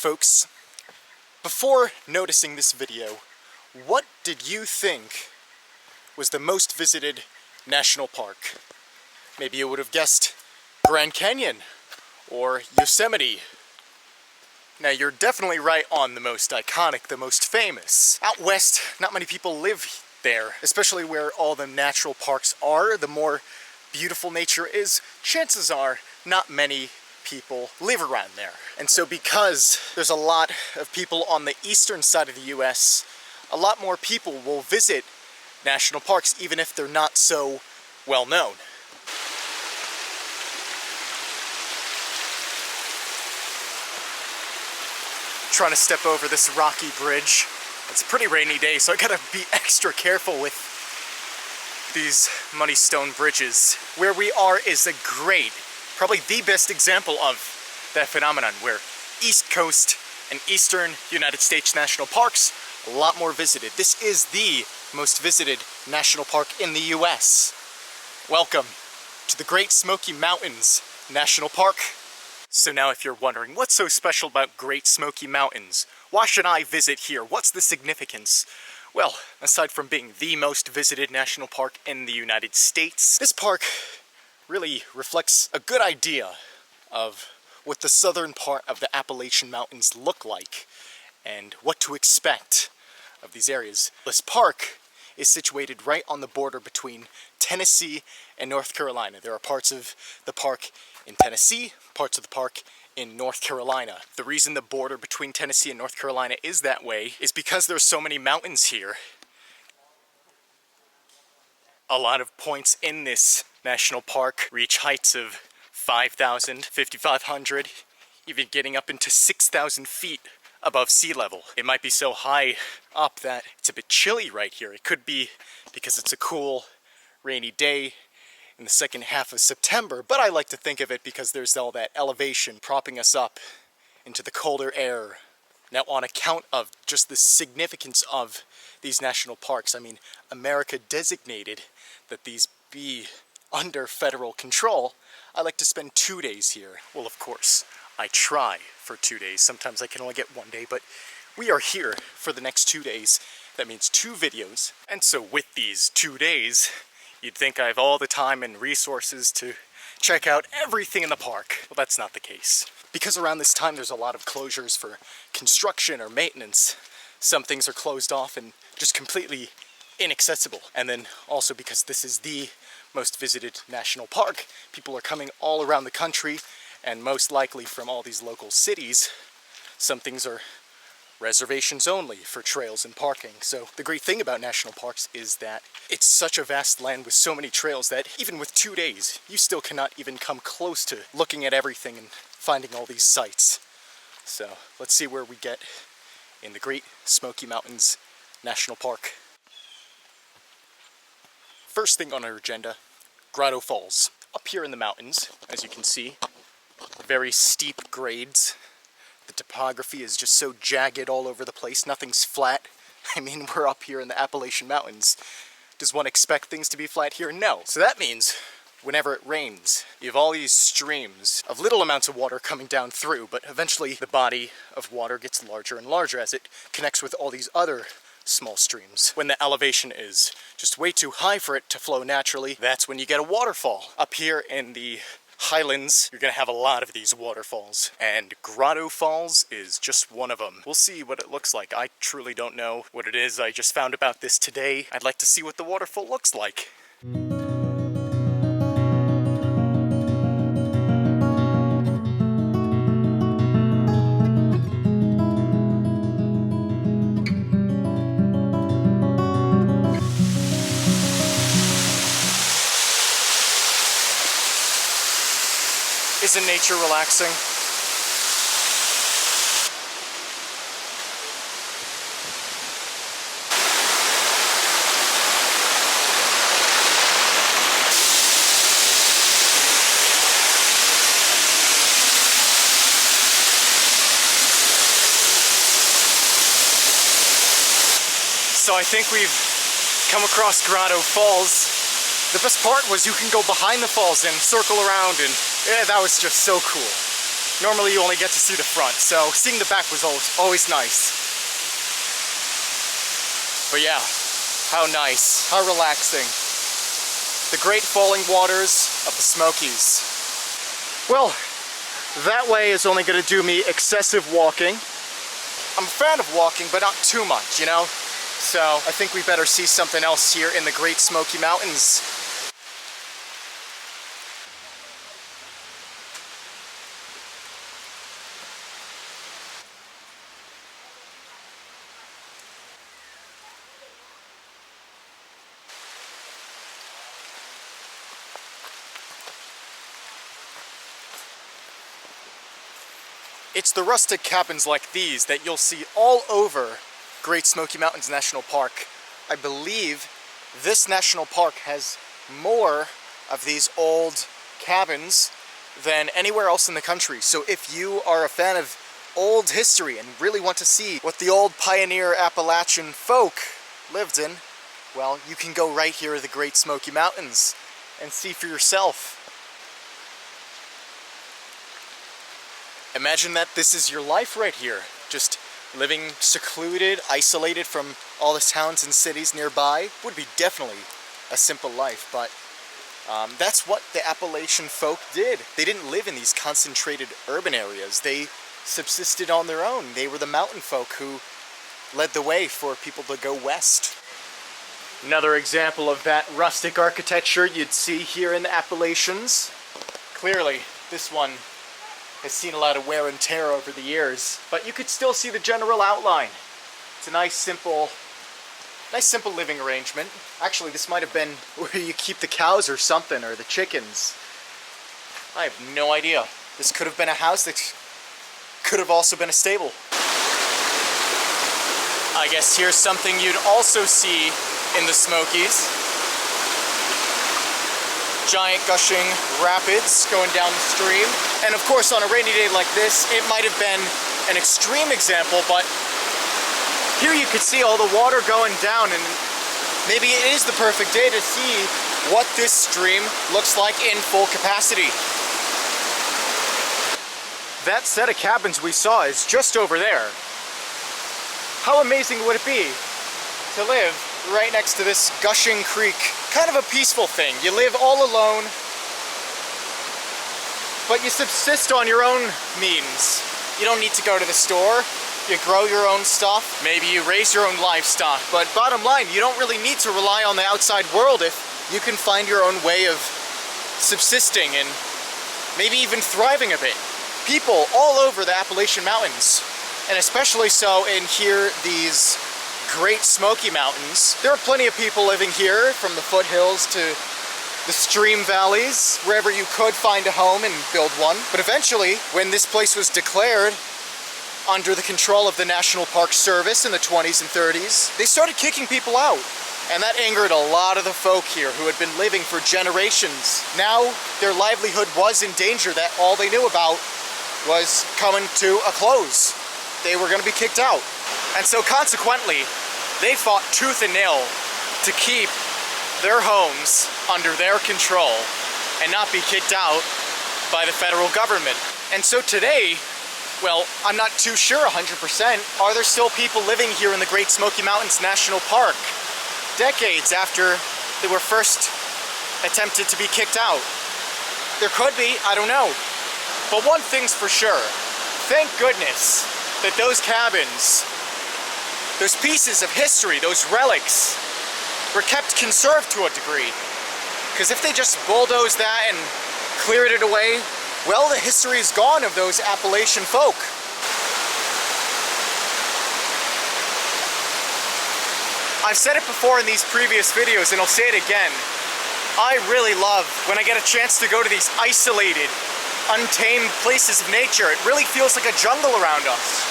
folks. Before noticing this video, what did you think was the most visited national park? Maybe you would have guessed Grand Canyon or Yosemite. Now you're definitely right on the most iconic, the most famous. Out west, not many people live there, especially where all the natural parks are. The more beautiful nature is, chances are not many people live around there. And so because there's a lot of people on the eastern side of the US, a lot more people will visit national parks even if they're not so well known. Trying to step over this rocky bridge. It's a pretty rainy day, so I gotta be extra careful with these muddy stone bridges. Where we are is a great, probably the best example of that phenomenon, where East Coast and Eastern United States national parks, a lot more visited. This is the most visited national park in the US. Welcome to the Great Smoky Mountains National Park. So now if you're wondering, what's so special about Great Smoky Mountains? Why should I visit here? What's the significance? Well, aside from being the most visited national park in the United States, this park really reflects a good idea of what the southern part of the Appalachian Mountains look like and what to expect of these areas. This park is situated right on the border between Tennessee and North Carolina. There are parts of the park in Tennessee, parts of the park in North Carolina. The reason the border between Tennessee and North Carolina is that way is because there's so many mountains here. A lot of points in this national park reach heights of 5,000, 5,500, even getting up into 6,000 feet above sea level. It might be so high up that it's a bit chilly right here. It could be because it's a cool, rainy day in the second half of September, but I like to think of it because there's all that elevation propping us up into the colder air. Now, on account of just the significance of these national parks, I mean, America designated that these be under federal control, I like to spend 2 days here. Well, of course, I try for 2 days. Sometimes I can only get 1 day, but we are here for the next 2 days. That means 2 videos. And so with these 2 days, you'd think I have all the time and resources to check out everything in the park. Well, that's not the case. Because around this time there's a lot of closures for construction or maintenance, some things are closed off and just completely inaccessible. And then also because this is the most visited national park, people are coming all around the country and most likely from all these local cities. Some things are reservations only for trails and parking. So the great thing about national parks is that it's such a vast land with so many trails that even with 2 days, you still cannot even come close to looking at everything and finding all these sites. So let's see where we get in the Great Smoky Mountains National Park. First thing on our agenda, Grotto Falls. Up here in the mountains, as you can see, very steep grades. The topography is just so jagged all over the place. Nothing's flat. I mean, we're up here in the Appalachian Mountains. Does one expect things to be flat here? No. So that means whenever it rains, you have all these streams of little amounts of water coming down through, but eventually the body of water gets larger and larger as it connects with all these other small streams. When the elevation is just way too high for it to flow naturally, that's when you get a waterfall. Up here in the highlands, you're gonna have a lot of these waterfalls, and Grotto Falls is just one of them. We'll see what it looks like. I truly don't know what it is. I just found about this today. I'd like to see what the waterfall looks like. Isn't nature relaxing? So I think we've come across Grotto Falls. The best part was you can go behind the falls and circle around, and yeah, that was just so cool. Normally you only get to see the front, so seeing the back was always nice. But yeah, how nice, how relaxing. The great falling waters of the Smokies. Well, that way is only going to do me excessive walking. I'm a fan of walking, but not too much, you know? So I think we better see something else here in the Great Smoky Mountains. It's the rustic cabins like these that you'll see all over Great Smoky Mountains National Park. I believe this national park has more of these old cabins than anywhere else in the country. So if you are a fan of old history and really want to see what the old pioneer Appalachian folk lived in, well, you can go right here to the Great Smoky Mountains and see for yourself. Imagine that this is your life right here, just living secluded, isolated from all the towns and cities nearby. Would be definitely a simple life, but that's what the Appalachian folk did. They didn't live in these concentrated urban areas. They subsisted on their own. They were the mountain folk who led the way for people to go west. Another example of that rustic architecture you'd see here in the Appalachians. Clearly, this one has seen a lot of wear and tear over the years, but you could still see the general outline. It's a nice simple living arrangement. Actually, this might have been where you keep the cows or something, or the chickens. I have no idea. This could have been a house that could have also been a stable. I guess here's something you'd also see in the Smokies. Giant gushing rapids going down the stream. And of course, on a rainy day like this, it might have been an extreme example, but here you could see all the water going down, and maybe it is the perfect day to see what this stream looks like in full capacity. That set of cabins we saw is just over there. How amazing would it be to live right next to this gushing creek? Kind of a peaceful thing. You live all alone, but you subsist on your own means. You don't need to go to the store. You grow your own stuff. Maybe you raise your own livestock. But bottom line, you don't really need to rely on the outside world if you can find your own way of subsisting and maybe even thriving a bit. People all over the Appalachian Mountains, and especially so in here, these Great Smoky Mountains. There are plenty of people living here, from the foothills to the stream valleys, wherever you could find a home and build one. But eventually, when this place was declared under the control of the National Park Service in the 20s and 30s, they started kicking people out. And that angered a lot of the folk here who had been living for generations. Now, their livelihood was in danger, that all they knew about was coming to a close. They were going to be kicked out. And so consequently, they fought tooth and nail to keep their homes under their control and not be kicked out by the federal government. And so today, well, I'm not too sure 100%, are there still people living here in the Great Smoky Mountains National Park, decades after they were first attempted to be kicked out? There could be, I don't know. But one thing's for sure, thank goodness that those cabins, those pieces of history, those relics, were kept conserved to a degree. Because if they just bulldozed that and cleared it away, well, the history is gone of those Appalachian folk. I've said it before in these previous videos, and I'll say it again. I really love when I get a chance to go to these isolated, untamed places of nature. It really feels like a jungle around us.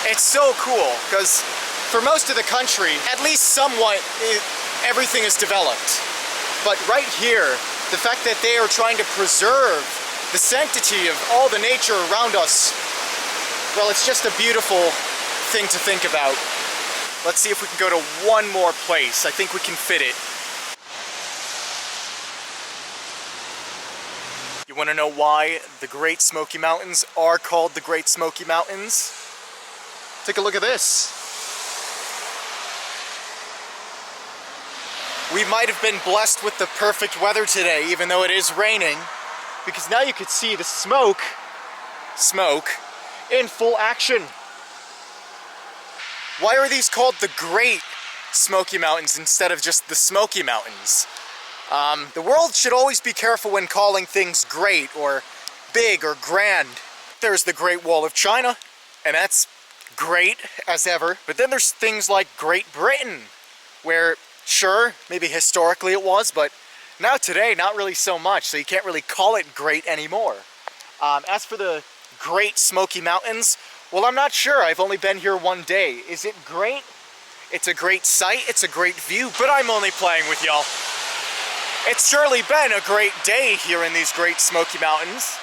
It's so cool, because for most of the country, at least somewhat, everything is developed. But right here, the fact that they are trying to preserve the sanctity of all the nature around us, well, it's just a beautiful thing to think about. Let's see if we can go to one more place. I think we can fit it. You want to know why the Great Smoky Mountains are called the Great Smoky Mountains? Take a look at this. We might have been blessed with the perfect weather today, even though it is raining, because now you could see the smoke in full action. Why are these called the Great Smoky Mountains instead of just the Smoky Mountains? The world should always be careful when calling things great or big or grand. There's the Great Wall of China, and that's great as ever. But then there's things like Great Britain, where sure, maybe historically it was, but now today, not really so much, so you can't really call it great anymore. As for the Great Smoky Mountains, well, I'm not sure. I've only been here one day. Is it great? It's a great sight, it's a great view, but I'm only playing with y'all. It's surely been a great day here in these Great Smoky Mountains.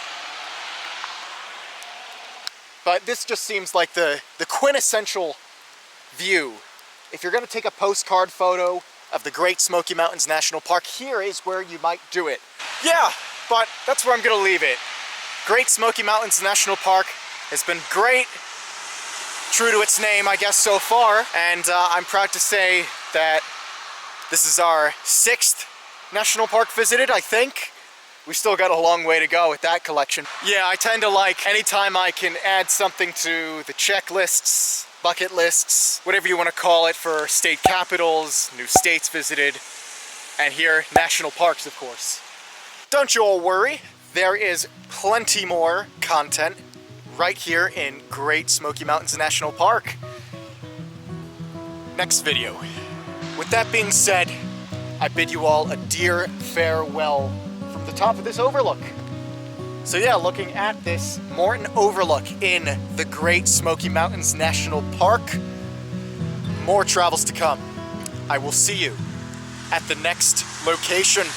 But this just seems like the quintessential view. If you're gonna take a postcard photo of the Great Smoky Mountains National Park, here is where you might do it. Yeah, but that's where I'm gonna leave it. Great Smoky Mountains National Park has been great, true to its name, I guess, so far. And I'm proud to say that this is our 6th national park visited, I think. We still got a long way to go with that collection. Yeah, I tend to like anytime I can add something to the checklists, bucket lists, whatever you want to call it, for state capitals, new states visited, and here, national parks, of course. Don't you all worry, there is plenty more content right here in Great Smoky Mountains National Park. Next video. With that being said, I bid you all a dear farewell from the top of this overlook. So yeah, looking at this Morton overlook in the Great Smoky Mountains National Park. More travels to come. I will see you at the next location.